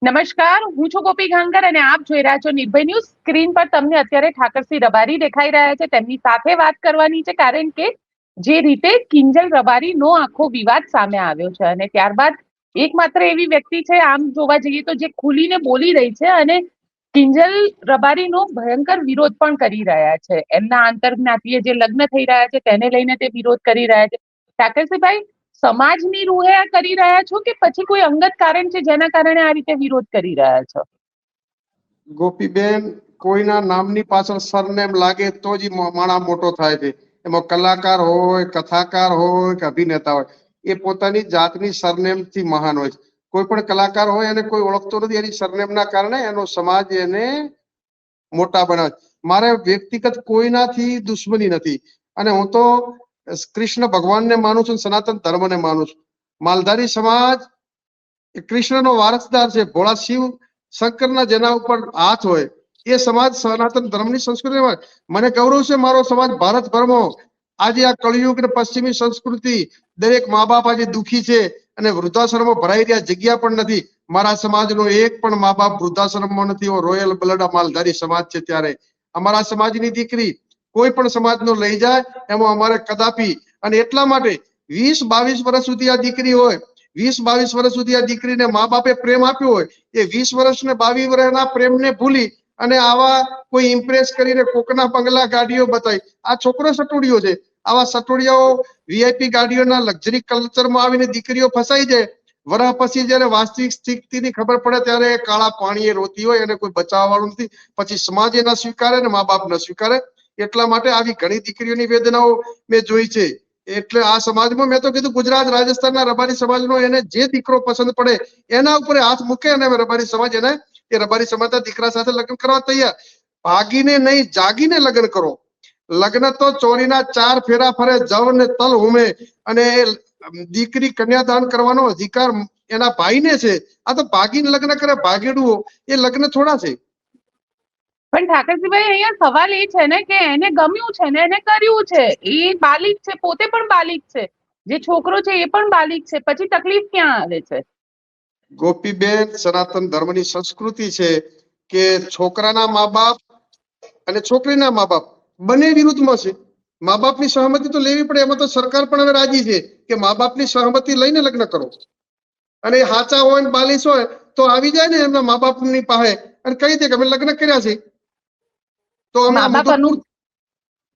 નમસ્કાર, હું છું ગોપી ગાંગર અને આપ જોઈ રહ્યા છો નિર્ભય ન્યૂઝ. સ્ક્રીન પર તમને અત્યારે ઠાકરસિંહ રબારી દેખાઈ રહ્યા છે. તેમની સાથે વાત કરવાની છે, કારણ કે જે રીતે કિંજલ રબારીનો આખો વિવાદ સામે આવ્યો છે અને ત્યારબાદ એકમાત્ર એવી વ્યક્તિ છે, આમ જોવા જઈએ તો, જે ખુલીને બોલી રહી છે અને કિંજલ રબારીનો ભયંકર વિરોધ પણ કરી રહ્યા છે. એમના આંતરજ્ઞાતીય જે લગ્ન થઈ રહ્યા છે તેને લઈને તે વિરોધ કરી રહ્યા છે. ઠાકરસિંહભાઈ, સમાજની રૂહે આ કરી રહ્યા છો કે પછી કોઈ અંગત કારણ છે જેના કારણે આ રીતે વિરોધ કરી રહ્યા છો? ગોપીબેન, કોઈના નામની પાછળ સરનેમ લાગે તો જ માણસ મોટો થાય છે. એમાં કલાકાર હોય, કથાકાર હોય કે અભિનેતા હોય, એ પોતાની જાતની સરનેમથી મહાન હોય છે. કોઈ પણ કલાકાર હોય અને કોઈ ઓળખતો નથી, એની સરનેમના કારણે એનો સમાજ એને મોટા બનાવે. મારે વ્યક્તિગત કોઈનાથી દુશ્મની નથી અને હું તો કૃષ્ણ ભગવાનને માનું છું, સનાતન ધર્મને માનું છું. માલધારી સમાજ એ કૃષ્ણનો વારસદાર છે. ભોળા શિવ શંકરના જેના ઉપર હાથ હોય એ સમાજ સનાતન ધર્મની સંસ્કૃતિ હોય. મને ગૌરવ છે મારો સમાજ ભારતભરમાં આજે આ કળિયુગ અને પશ્ચિમી સંસ્કૃતિ, દરેક મા બાપ આજે દુખી છે અને વૃદ્ધાશ્રમો ભરાઈ રહ્યા, જગ્યા પણ નથી. મારા સમાજનો એક પણ મા બાપ વૃદ્ધાશ્રમમાં નથી. રોયલ બ્લડ માલધારી સમાજ છે. ત્યારે અમારા સમાજની દીકરી કોઈ પણ સમાજનો લઈ જાય એમાં અમારે કદાપી, અને એટલા માટે 20-22 વર્ષ સુધી આ દીકરી હોય, 20-22 વર્ષ સુધી આ દીકરીને મા બાપે પ્રેમ આપ્યો હોય, એ 20 વર્ષ ને 22 વર્ષના પ્રેમને ભૂલી અને આવા કોઈ ઇમ્પ્રેસ કરીને કોકના બંગલા ગાડીઓ બતાવી, આ છોકરો સટોડિયો છે. આવા સટોડિયાઓ વીઆઈપી ગાડીઓના લક્ઝરી કલ્ચરમાં આવીને દીકરીઓ ફસાઈ જાય. વરહ પછી જયારે વાસ્તવિક સ્થિતિની ખબર પડે ત્યારે કાળા પાણીએ રોતી હોય અને કોઈ બચાવવા વાળું નથી. પછી સમાજ ના સ્વીકારે ને મા બાપ ના સ્વીકારે. એટલા માટે આવી ઘણી દીકરીઓની વેદનાઓ મેં જોઈ છે. એટલે આ સમાજમાં મેં તો કીધું, ગુજરાત રાજસ્થાનના રબારી સમાજનો એને જે દીકરો પસંદ પડે એના ઉપર હાથ મૂકે અને રબારી સમાજ એને એ રબારી સમાજના દીકરા સાથે લગ્ન કરવા તૈયાર. ભાગીને નહીં, જાગીને લગ્ન કરો. લગ્ન તો ચોરીના 4 ફેરા ફરે, જવ ને તલ હુમે, અને દીકરી કન્યાદાન કરવાનો અધિકાર એના ભાઈને છે. આ તો ભાગીને લગ્ન કરે ભાગેડુઓ, એ લગ્ન થોડા છે. પણ ઠાકરસિંહભાઈ, અહીંયા સવાલ એ છે ને કે એને ગમ્યું છે ને એને કર્યું છે, એ બાલિક છે, પોતે પણ બાલિક છે, જે છોકરો છે એ પણ બાલિક છે, પછી તકલીફ ક્યાં આવે છે? ગોપીબેન, સનાતન ધર્મની સંસ્કૃતિ છે કે છોકરાના મા બાપ અને છોકરીના મા બાપ બંને વિરુદ્ધમાં છે. મા બાપની સહમતિ તો લેવી પડે. એમાં તો સરકાર પણ હવે રાજી છે કે મા બાપની સહમતિ લઈને લગ્ન કરો. અને હાચા હોય ને બાલિશ હોય તો આવી જાય ને એમના મા બાપની પાસે અને કહી દે કે અમે લગ્ન કર્યા છે. તો મા હમણાં બાપ મુદતપુર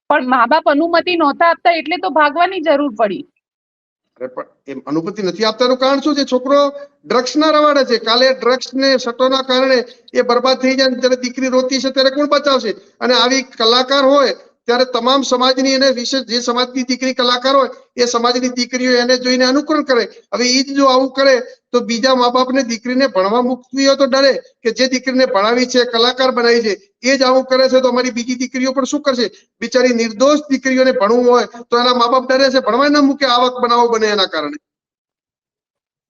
પણ મા બાપ અનુમતિ નહોતા આપતા એટલે તો ભાગવાની જરૂર પડી. એમ અનુમતિ નથી આપતાનું કારણ શું છે? છોકરો ડ્રગ્સ ના રવાડે છે. કાલે ડ્રગ્સ ને સટોના કારણે એ બરબાદ થઈ જાય, ત્યારે દીકરી રોતી છે ત્યારે કોણ બચાવશે? અને આવી કલાકાર હોય ત્યારે તમામ સમાજની એને વિશે, જે સમાજની દીકરી કલાકાર હોય એ સમાજની દીકરીઓ એને જોઈને અનુકરણ કરે. હવે એ જ જો આવું કરે તો બીજા મા બાપને દીકરીને ભણવા મૂકવી હોય તો ડરે કે જે દીકરીને ભણાવી છે, કલાકાર બનાવી છે, એ જ આવું કરે છે તો અમારી બીજી દીકરીઓ પણ શું કરશે? બિચારી નિર્દોષ દીકરીઓને ભણવું હોય તો એના મા બાપ ડરે છે, ભણવા ના મૂકે, આવક બનાવો બને એના કારણે.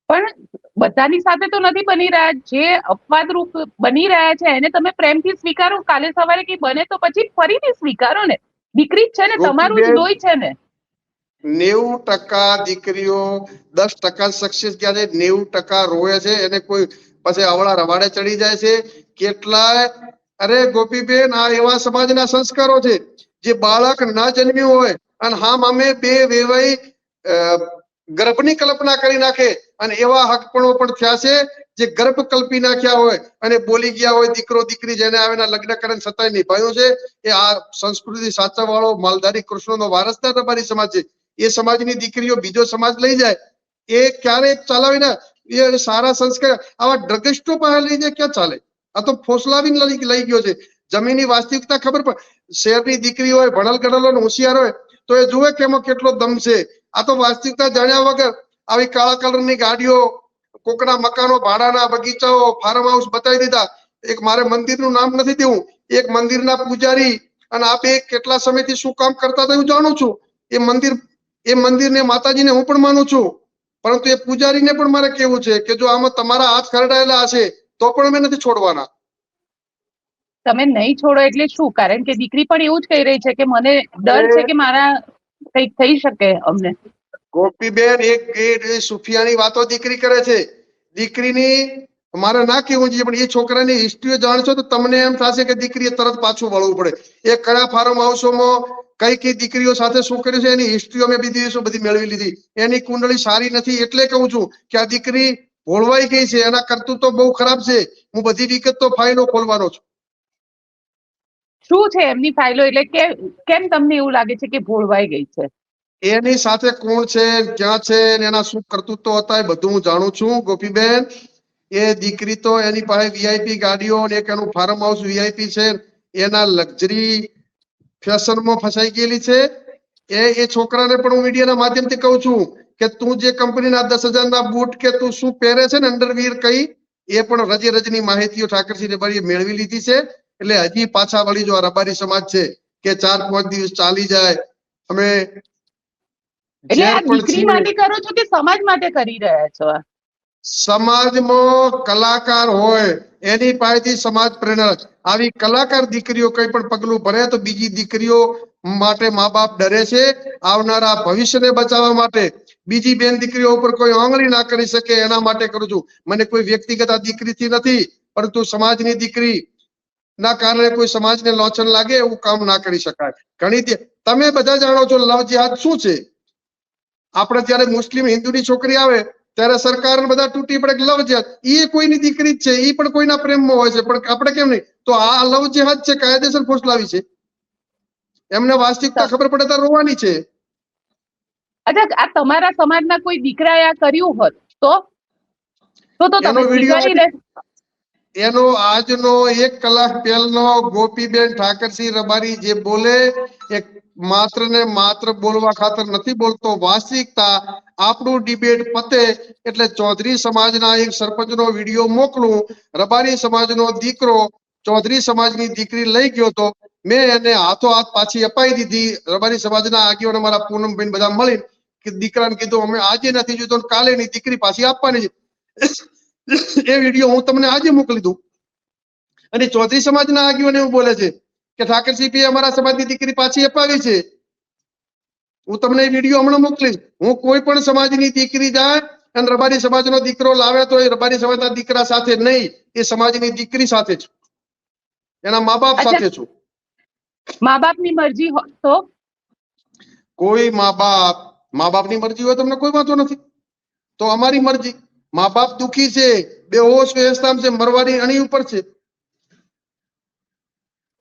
પણ બધાની સાથે તો નથી બની રહ્યા. જે અપવાદરૂપ બની રહ્યા છે એને તમે પ્રેમથી સ્વીકારો. કાલે સવારે કઈ બને તો પછી ફરીથી સ્વીકારો ને. દીકરી જ છે ને, તમારું જ લોહી છે ને. 90% દીકરીઓ, 10% સક્સેસ ગયા છે, 90% રોવે છે. એને કોઈ પછી અવળા રવાડે ચડી જાય છે. કેટલાય, અરે ગોપીબેન, આ એવા સમાજના સંસ્કારો છે જે બાળક ના જન્મ્યું હોય અને હા મામે બે વેવાઈ ગર્ભની કલ્પના કરી નાખે, અને એવા હકપણો પણ થયા છે જે ગર્ભ કલ્પી નાખ્યા હોય અને બોલી ગયા હોય. દીકરો દીકરી જેને આવેના લગ્ન કરીને છતાંય નિભાવ્યું છે. એ આ સંસ્કૃતિ સાચવવા વાળો માલધારી કૃષ્ણનો વારસદાર રબારી સમાજ છે. એ સમાજની દીકરીઓ બીજો સમાજ લઈ જાય એ ક્યારેક ચલાવી ના. એ સારા સંસ્કાર આવા ડ્રગિસ્ટો પાસે લઈ જાય ક્યાં ચાલે? આ તો ફોસલાવીને લઈ ગયો છે. જમીનની વાસ્તવિકતા ખબર પડે. શહેરની દીકરી હોય, ભણલ ગણલ હોય, હોશિયાર હોય તો એ જુએ કે એમાં કેટલો દમ છે. આ તો વાસ્તવિકતા જાણ્યા વગર આવી કાળા કલરની ગાડીઓ, કોકના મકાનો, ભાડાના બગીચાઓ, ફાર્મ હાઉસ બતાવી દીધા. એક મારે મંદિરનું નામ નથી દેવું, એક મંદિરના પૂજારી અને આપે કેટલા સમયથી શું કામ કરતા હતા હું જાણું છું. એ મંદિરને, માતાજીને હું પણ માનું છું, પરંતુ એ પૂજારીને પણ મારે કેવું છે કે જો આમાં તમારા હાથ ખરડાયેલા હશે તો પણ અમે નથી છોડવાના. તમે નહીં છોડો એટલે શું? કારણ કે દીકરી પણ એવું જ કહી રહી છે કે મને ડર છે કે મારા કંઈક થઈ શકે અમને. ગોપીબેન, એક સુફિયાની વાતો દીકરી કરે છે. દીકરીની મારે ના કહેવું જોઈએ, પણ એ છોકરાની હિસ્ટ્રીઓ જાણશો તો તમને એમ થશે કે દીકરીએ તરત પાછું વળવું પડે. એ કયા ફાર્મ હાઉસોમાં કઈ દીકરીઓ સાથે શું કર્યું છે એની હિસ્ટ્રીઓ મેં બધી મેળવી લીધી. એની કુંડળી સારી નથી એટલે કહું છું કે આ દીકરી ભોળવાઈ ગઈ છે, એના કરતૂતો બહુ ખરાબ છે. હું બધી વિગત તો ફાઇલો ખોલવાનો છું. શું છે એમની ફાઇલો? એટલે કેમ તમને એવું લાગે છે કે ભોળવાઈ ગઈ છે? એની સાથે કોણ છે, ક્યાં છે, એના શું કરતૂતો હતા એ બધું હું જાણું છું ગોપીબેન. એ દીકરી તો એની પાસે વીઆઈપી ગાડીઓ અને એક એનું ફાર્મ હાઉસ વીઆઈપી છે, એના લક્ઝરી ફેશનમાં ફસાઈ ગયેલી છે. એ છોકરાને પણ હું મીડિયાના માધ્યમથી કહું છું કે તું જે કંપનીના 10,000ના બૂટ કે તું શું પહેરે છે ને અંડરવિયર કઈ, એ પણ રજની માહિતીઓ ઠાકરસિંહ રબારીએ મેળવી લીધી છે. એટલે હજી પાછા વળી જો આ રબારી સમાજ છે કે 4-5 દિવસ ચાલી જાય, અમે એટલે આ દીકરી માટે કરો છો કે સમાજ માટે કરી રહ્યા છો? સમાજમાં કલાકાર હોય એની પાસેથી સમાજ પ્રેરણા. આવી કલાકાર દીકરીઓ કઈ પણ પગલું ભરે તો બીજી દીકરીઓ માટે મા બાપ ડરે છે. આવનારા ભવિષ્યને બચાવવા માટે બીજી બેન દીકરીઓ ઉપર કોઈ આંગળી ના કરી શકે એના માટે કરું છું. મને કોઈ વ્યક્તિગત આ દીકરીથી નથી, પરંતુ સમાજની દીકરી ના કારણે કોઈ સમાજને લોચન લાગે એવું કામ ના કરી શકાય. તમે બધા જાણો છો લવ જેહાદ શું છે. આપણે જયારે મુસ્લિમ હિન્દુની છોકરી આવે ત્યારે સરકાર બધા તૂટી પડે લવ જેહાદ. એ કોઈની દીકરી જ છે, એ પણ કોઈના પ્રેમમાં હોય છે, પણ આપણે કેમ નહીં? તો આ લવ જેહાદ છે, કાયદેસર ફોસલાવી છે. એમને વાસ્તવિકતા ખબર પડે તો રોવાની છે. અચ્છા, આ તમારા સમાજના કોઈ દીકરાએ આ કર્યું હોત તો તમે સ્વીકારી લે? એનો આજનો 1 કલાક પહેલનો ગોપીબેન ઠાકરસિંહ રબારી જે બોલે એક માત્ર ને માત્ર બોલવા ખાતર નથી બોલતો. વાસ્તવિકતા આપણું ડિબેટ પતે એટલે ચૌધરી સમાજના એક સરપંચનો વિડીયો મોકલું. રબારી સમાજનો દીકરો ચૌધરી સમાજની દીકરી લઈ ગયો તો મેં એને હાથોહાથ પાછી અપાઈ દીધી. રબારી સમાજના આગેવાનો મારા પૂનમબેન બધા મળી કે દીકરાને કીધું અમે આજે નથી જોઈતો, કાલે ની દીકરી પાછી આપવાની છે. એ વિડીયો હું તમને આજે મોકલી દઉં. અને ચૌધરી સમાજના આગેવાનો એવું બોલે છે કે ઠાકરસિંહ ભાઈ અમારા સમાજની દીકરી પાછી અપાવી છે. હું તમને એ વિડીયો હમણાં મોકલીશ. હું કોઈ પણ સમાજની દીકરી જાય અને રબારી સમાજનો દીકરો લાવે તો એ રબારી સમાજના દીકરા સાથે નહીં, એ સમાજની દીકરી સાથે છું, એના મા બાપ સાથે છું. મા બાપની મરજી તો કોઈ મા બાપની મરજી હોય તમને કોઈ વાંધો નથી, તો અમારી મરજી. મા બાપ દુખી છે, બેહોશ વ્યવસ્થામાં છે, મરવાની અણી ઉપર છે.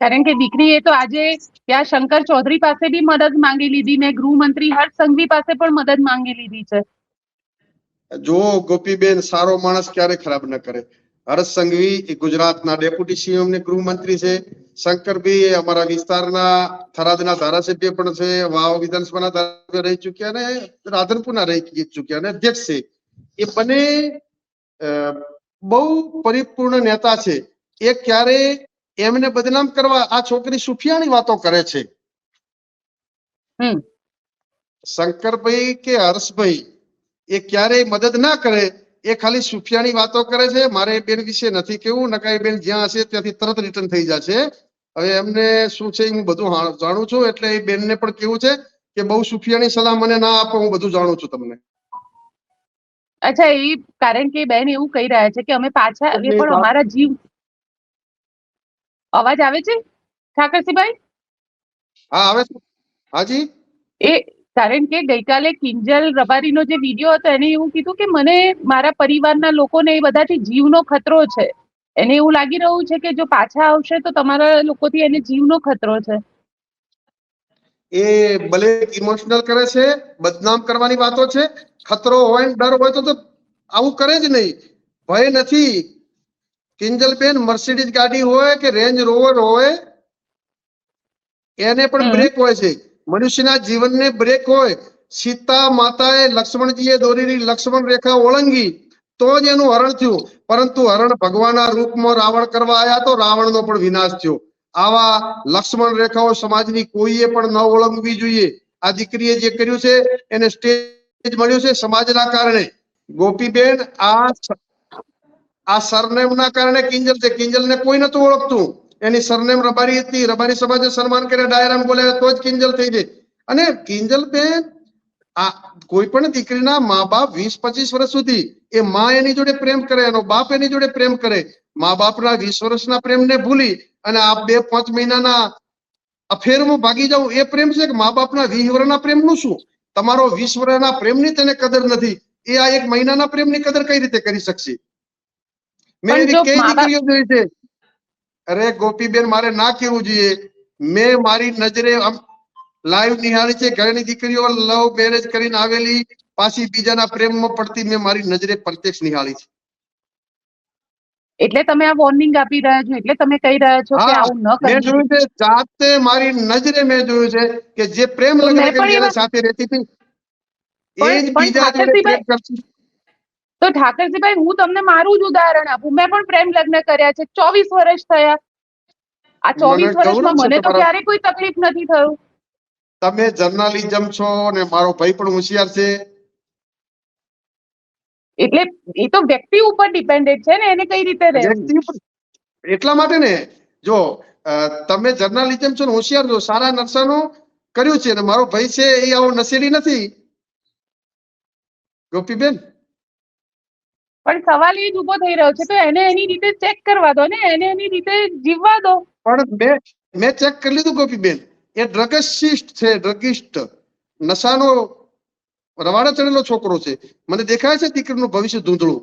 કારણ કે દીકરીએ તો આજે ત્યાં શંકર ચૌધરી પાસે બી મદદ માંગી લીધી ને ગૃહમંત્રી હર્ષ સંઘવી પાસે પણ મદદ માંગી લીધી છે. જો ગોપીબેન, સારો માણસ ક્યારે ખરાબ ન કરે. હર્ષ સંઘવી એ ગુજરાતના ડેપ્યુટી સીએમ ને ગૃહમંત્રી છે. શંકરભાઈ એ અમારા વિસ્તારના થરાદના ધારાસભ્ય પણ છે, વાવ વિધાનસભાના ધારાસભ્ય રહી ચુક્યા અને રાધનપુરના રહી ચુક્યા અને અધ્યક્ષ છે. એ બંને બહુ પરિપૂર્ણ નેતા છે. એ ક્યારે એમને બદનામ કરવા આ છોકરી સુફિયાની વાતો કરે છે. શંકરભાઈ કે હર્ષભાઈ એ ક્યારેય મદદ ના કરે, એ ખાલી સુફિયાની વાતો કરે છે. મારે એ બેન વિશે નથી કેવું, નકાઈ બેન જ્યાં હશે ત્યાંથી તરત રિટર્ન થઈ જશે. હવે એમને શું છે હું બધું જાણું છું, એટલે એ બેનને પણ કેવું છે કે બહુ સુફિયાની સલાહ મને ના આપો, હું બધું જાણું છું તમને. અચ્છા, એ કારણ કે બેન એવું કહી રહ્યા છે કે અમે પાછા આવીએ પણ અમારા જીવ. અવાજ આવે છે ઠાકરસિંહભાઈ? હા આવે છે. હાજી. એ કારણ કે ગઈકાલે કિંજલ રબારીનો જે વિડીયો હતો એને એવું કીધું કે મને મારા પરિવારના લોકોને એ બધાથી જીવનો ખતરો છે. એને એવું લાગી રહ્યું છે કે જો પાછા આવશે તો તમારા લોકોથી એને જીવનો ખતરો છે. એ ભલે ઇમોશનલ કરે છે, બદનામ કરવાની વાતો છે. ખતરો હોય ને ડર હોય તો આવું કરે જ નહીં. ભય નથી. કિંજલબેન, મર્સિડીઝ ગાડી હોય કે રેન્જ રોવર હોય, એને પણ બ્રેક હોય છે. મનુષ્યના જીવનને બ્રેક હોય. સીતા માતાએ લક્ષ્મણજીએ દોરેલી લક્ષ્મણ રેખા ઓળંગી તો જ એનું હરણ થયું, પરંતુ હરણ ભગવાનના રૂપમાં રાવણ કરવા આવ્યા તો રાવણનો પણ વિનાશ થયો. આવા લક્ષ્મણ રેખાઓ સમાજની કોઈએ પણ ન ઓળંગવી જોઈએ. આ દીકરીએ જે કર્યું છે એને સ્ટેજ મળ્યું છે સમાજના કારણે. ગોપીબેન, આ સરનેમના કારણે કિંજલ છે. કિંજલને કોઈ નતું ઓળખતું. એની સરનેમ રબારી હતી. રબારી સમાજે સન્માન કર્યા, ડાયરામ બોલ્યા તો જ કિંજલ થઈ ગઈ. અને કિંજલબેન, આ કોઈ પણ દીકરીના મા બાપ 20-25 વર્ષ સુધી એ માં એની જોડે પ્રેમ કરે, એનો બાપ એની જોડે પ્રેમ કરે. મા બાપના 20 વર્ષના પ્રેમને ભૂલી અને આ 2-5 મહિનાના અફેરમાં ભાગી જાવ એ પ્રેમ છે કે મા બાપના 20 વર્ષના પ્રેમનું શું? તમારો 20 વર્ષના પ્રેમની તેને કદર નથી, એ આ 1 મહિનાના પ્રેમની કદર કઈ રીતે કરી શકશે? મેં પણ એવી જો કઈ મા બાપ દીકરીઓ જોઈ છે. અરે ગોપીબેન, મારે ના કહેવું જોઈએ, મેં મારી નજરે લાઈવ નિહાળી છે. ઘણી દીકરીઓ લવ મેરેજ કરીને આવેલી પાછી બીજાના પ્રેમમાં પડતી મેં મારી નજરે પ્રત્યક્ષ નિહાળી છે. એટલે તમે આ વોર્નિંગ આપી રહ્યા છો, એટલે તમે કહી રહ્યા છો કે હા, આવું ન મેં કરવું જોયું છે, જાતે મારી નજરે મેં જોયું છે કે જે પ્રેમ તો લગ્ન મેં પણ કરી જેના એવા સાથે રહેતી હતી એ જ પણ બીજા જોડે પ્રેમ ઠાકરસિંહભાઈ, કરશે. તો ઠાકરસિંહભાઈ હું તમને મારું જ ઉદાહરણ આપું. મેં પણ પ્રેમ લગ્ન કર્યા છે, 24 વર્ષ થયા. આ મને 24 ગૌરવ વર્ષમાં છે મને તો તમારા. ક્યારેય કોઈ તકલીફ નથી થયું. તમે જર્નાલિઝમ છો ને મારો ભાઈ પણ હોશિયાર છે. એટલે એ તો વ્યક્તિ ઉપર ડિપેન્ડેડ છે ને, એને કઈ રીતે રહેવું. વ્યક્તિ ઉપર એટલા માટે ને, જો તમે જર્નાલિઝમ છો ને હોશિયાર છો, સારા નકશાનું કર્યું છે, અને મારો ભાઈ છે એ આવો નશેડી નથી ગોપીબેન. પણ સવાલ એ જ ઉભો થઈ રહ્યો છે, તો એને એની રીતે ચેક કરવા દો ને, એને એની રીતે જીવવા દો. પણ મેં ચેક કરી લીધું ગોપીબેન, એ ડ્રગિસ્ટ છે, ડ્રગિસ્ટ, નશાનો રવાડે ચડેલો છોકરો છે. મને દેખાય છે દીકરીનું ભવિષ્ય ધૂંધળું.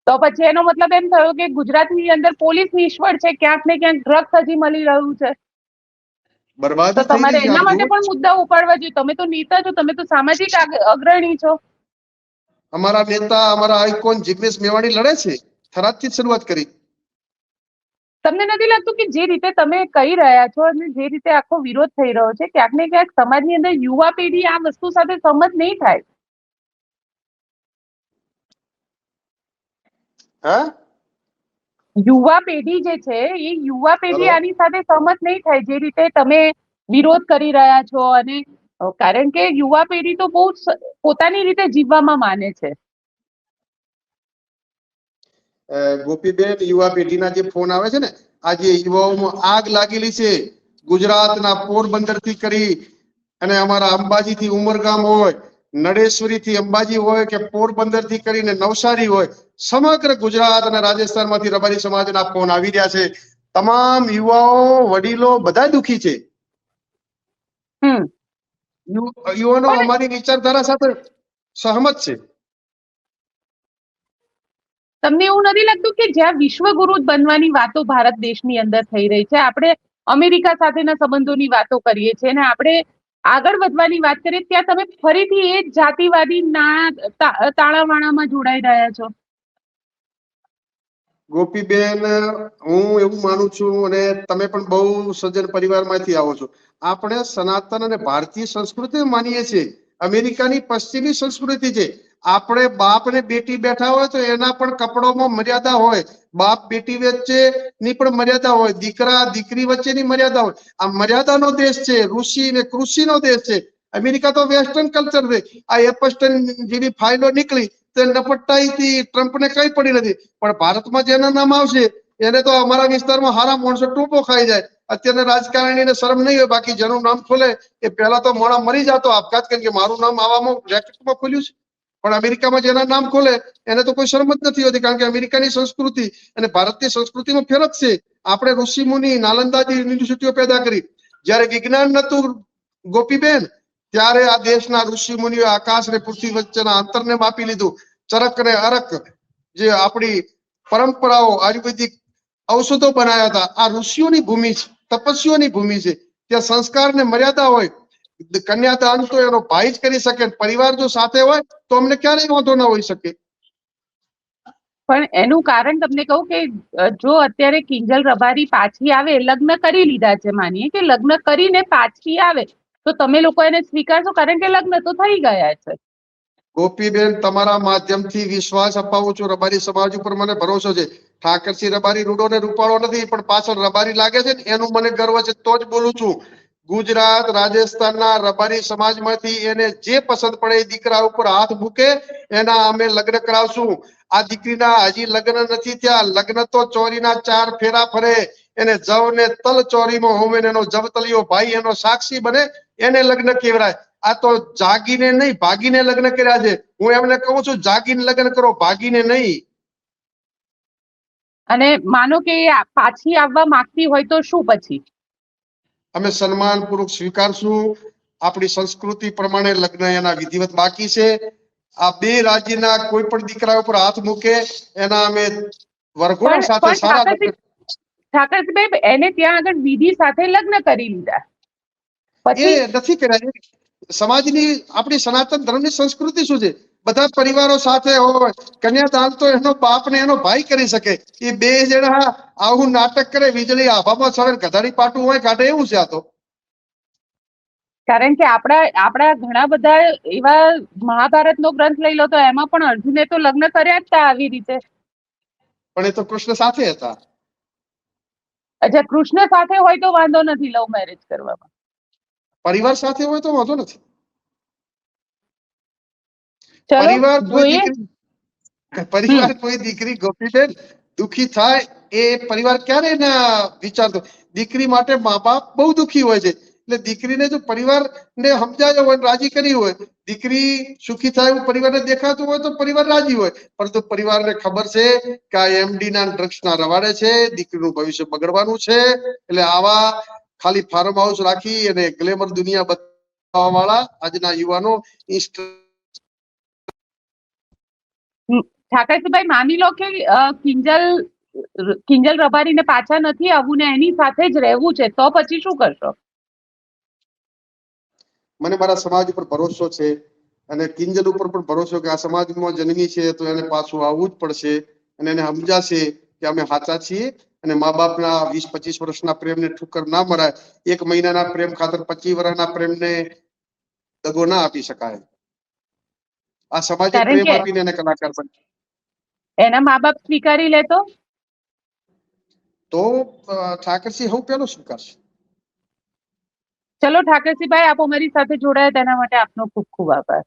તો પછી એનો મતલબ એમ થયો કે ગુજરાતની અંદર પોલીસ નિષ્ફળ છે, ક્યાંક ને ક્યાંક ડ્રગ્સ હજી મળી રહ્યું છે. તો બરબાદી થઈ તમારે રહી છે. એના આપ માટે જુઓ, પણ મુદ્દા ઉપાડવા જોઈએ. તમે તો નેતા છો, તમે તો સામાજિક અગ્રણી છો. અમારા નેતા, અમારા આઇકોન જિગ્નેશ મેવાણી લડે છે, થરાદથી જ શરૂઆત કરી. તમને નથી લાગતું કે જે રીતે તમે કહી રહ્યા છો અને જે રીતે આખો વિરોધ થઈ રહ્યો છે, ક્યાંક ને ક્યાંક સમાજની અંદર યુવા પેઢી આ વસ્તુ સાથે સંમત નહીં થાય? હા, યુવા પેઢી જે છે એ યુવા પેઢી હલો, આની સાથે સહમત નહીં થાય, જે રીતે તમે વિરોધ કરી રહ્યા છો. અને કારણ કે યુવા પેઢી તો બહુ પોતાની રીતે જીવવામાં માને છે. ગોપીબેન, યુવા પેઢીના જે ફોન આવે છે ને, આજે યુવાઓમાં આગ લાગેલી છે. ગુજરાતના પોરબંદર થી કરી અને અમારા અંબાજી થી ઉમરગામ હોય, નડેશ્વરી થી અંબાજી હોય કે પોરબંદર થી કરીને નવસારી હોય, સમગ્ર ગુજરાત અને રાજસ્થાન માંથી રબારી સમાજના ફોન આવી રહ્યા છે. તમામ યુવાઓ, વડીલો બધા દુખી છે. હમ યુવાનો પણ અમારી વિચારધારા સાથે સહમત છે. તમને એવું નથી લાગતું કે જ્યાં વિશ્વગુરુ બનવાની વાતો ભારત દેશની અંદર થઈ રહી છે, આપણે અમેરિકા સાથેના સંબંધોની વાતો કરીએ છીએ અને આપણે આગળ વધવાની વાત કરીએ, ત્યાં તમે ફરીથી એ જ જાતિવાદી તાણાવાણામાં જોડાઈ રહ્યા છો? ગોપીબેન, હું એવું માનું છું, અને તમે પણ બહુ સજ્જન પરિવારમાંથી આવો છો. આપણે સનાતન અને ભારતીય સંસ્કૃતિ માનીએ છીએ. અમેરિકાની પશ્ચિમી સંસ્કૃતિ છે. આપણે બાપ ને બેટી બેઠા હોય તો એના પણ કપડોમાં મર્યાદા હોય. બાપ બેટી વચ્ચે ની પણ મર્યાદા હોય, દીકરા દીકરી વચ્ચેની મર્યાદા હોય. આ મર્યાદાનો દેશ છે, ઋષિ ને કૃષિનો દેશ છે. અમેરિકા તો વેસ્ટર્ન કલ્ચર છે. આ એપસ્ટન જેવી ફાઇલો નીકળી તો નપટાઈથી ટ્રમ્પને કઈ પડી નથી. પણ ભારતમાં જેના નામ આવશે એને તો અમારા વિસ્તારમાં હારા માણસો ટૂંપો ખાઈ જાય. અત્યારના રાજકારણીને શરમ નહીં હોય, બાકી જેનું નામ ખોલે એ પહેલા તો મોણા મરી જતો આપઘાત કરીને કે મારું નામ આવામાં રેકેટમાં ખુલ્યું છે. પણ અમેરિકામાં જેના નામ ખોલે એને તો કોઈ શરમ જ નથી હોતી, કારણ કે અમેરિકાની સંસ્કૃતિ અને ભારતીય સંસ્કૃતિમાં ફેર જ છે. આપણે ઋષિ મુનિ, નાલંદાજી યુનિવર્સિટીઓ પેદા કરી. જયારે વિજ્ઞાન નતું ગોપીબેન, ત્યારે આ દેશના ઋષિ મુનિઓ આકાશ અને પૃથ્વી વચ્ચેના અંતરને માપી લીધું. ચરક અને અરક જે આપણી પરંપરાઓ આયુર્વેદિક ઔષધો બનાવ્યા હતા, આ ઋષિઓની ભૂમિ છે, તપસ્વીઓની ભૂમિ છે. ત્યાં સંસ્કાર ને મર્યાદા હોય. કન્યાદાન તો એનો ભાઈ જ કરી શકે. પરિવાર જો સાથે હોય તો અમને ક્યારેય વાંધો ના હોઈ શકે. પણ એનું કારણ તમને કહું કે જો અત્યારે કિંજલ રબારી પાછી આવે, લગ્ન કરી લીધા છે, માનીએ કે લગ્ન કરીને પાછી આવે, તો તમે લોકો એને સ્વીકારશો? કારણ કે લગ્ન તો થઈ ગયા છે. ગોપીબેન, તમારા માધ્યમથી વિશ્વાસ અપાવું છું, રબારી સમાજ ઉપર મને ભરોસો છે. ઠાકરસિંહ રબારી રૂડો ને રૂપાળો નથી, પણ પાછળ રબારી લાગે છે ને એનું મને ગર્વ છે, તો જ બોલું છું. ગુજરાત રાજસ્થાનના રબારી સમાજમાંથી એને જે પસંદ પડે એ દીકરા ઉપર હાથ મૂકે એના અમે લગ્ન કરાવશું. આ દીકરીના હજી લગ્ન નથી થયા, લગ્ન તો ચોરીના 4 ફેરા ફરે. એને જવ ને તલ ચોરીમાં હોમે એનો જવતલિયો ભાઈ એનો સાક્ષી બને, એને લગ્ન કહેવાય. આ તો જાગીને નહીં ભાગીને લગ્ન કર્યા છે. હું એમને કહું છું જાગીને લગ્ન કરો, ભાગીને નહીં. અને માનો કે એ પાછી આવવા માંગતી હોય તો શું પછી? અમે સન્માનપૂર્વક સ્વીકારશું. આપણી સંસ્કૃતિ પ્રમાણે લગ્ન એના વિધિવત બાકી છે. આ બે રાજ્યના કોઈ પણ દીકરા ઉપર હાથ મૂકે એના અમે વરઘોડા સાથે સારા લગ્ન. ઠાકરસિંહભાઈ, એને ત્યાં આગળ વિધિ સાથે લગ્ન કરી લીધા એ પછી નથી કર્યા. સમાજની આપણી સનાતન ધર્મની સંસ્કૃતિ શું છે? બધા પરિવારો સાથે હોય. કન્યાદાન તો એનો બાપ ને એનો ભાઈ કરી શકે. એ બે જણા આવું નાટક કરે, વીજળી આભામાં સળે ગધાડી પાટું હોય કાઢે એવું છે આ તો. કારણ કે આપણા ઘણા બધા એવા મહાભારતનો ગ્રંથ લઈ લો તો એમાં પણ અર્જુને તો લગ્ન કર્યા જ હતા આવી રીતે. પણ એ તો કૃષ્ણ સાથે હતા. અચ્છા, કૃષ્ણ સાથે હોય તો વાંધો નથી લવ મેરેજ કરવામાં. પરિવાર સાથે હોય તો વાંધો નથી. ચલો પરિવાર કોઈ જોઈએ. દીકરી પરિવાર કોઈ દીકરી ગોપીબેન દુખી થાય એ પરિવાર ક્યારે ના વિચારતો. દીકરી માટે મા બાપ બહુ દુખી હોય છે. એટલે દીકરીને જો પરિવારને સમજાયો હોય, રાજી કરી હોય, દીકરી સુખી થાય એવું પરિવારને દેખાતું હોય તો પરિવાર રાજી હોય. પરંતુ પરિવારને ખબર છે કે આ એમડી ના ડ્રગ્સ ના રવાડે છે, દીકરીનું ભવિષ્ય બગડવાનું છે. એટલે આવા ખાલી ફાર્મ હાઉસ રાખી અને ગ્લેમર દુનિયા બતાવવા વાળા આજના યુવાનો ઠાકરસિંહભાઈ, માની લો કે કિંજલ રબારીને પાછા નથી આવવું ને એની સાથે જ રહેવું છે, તો પછી શું કરશો? મને મારા સમાજ ઉપર ભરોસો છે અને કિંજલ ઉપર પણ ભરોસો કે આ સમાજમાં જન્મી છે તો એને પાછું આવવું જ પડશે અને એને સમજાશે કે અમે સાચા છીએ અને મા બાપના 20-25 વર્ષના પ્રેમને ઠુકર ના મરાય. 1 મહિનાના પ્રેમ ખાતર 25 વર્ષના પ્રેમને દગો ના આપી શકાય. આ સમાજે કારણ પ્રેમ કે આપીને એને કલાકાર બન્યો. એના મા બાપ સ્વીકારી લે તો ઠાકરસિંહ હું પેલો સ્વીકારશે. ચલો ઠાકરસિંહભાઈ, આપ અમારી સાથે જોડાયા તેના માટે આપનો ખૂબ ખૂબ આભાર.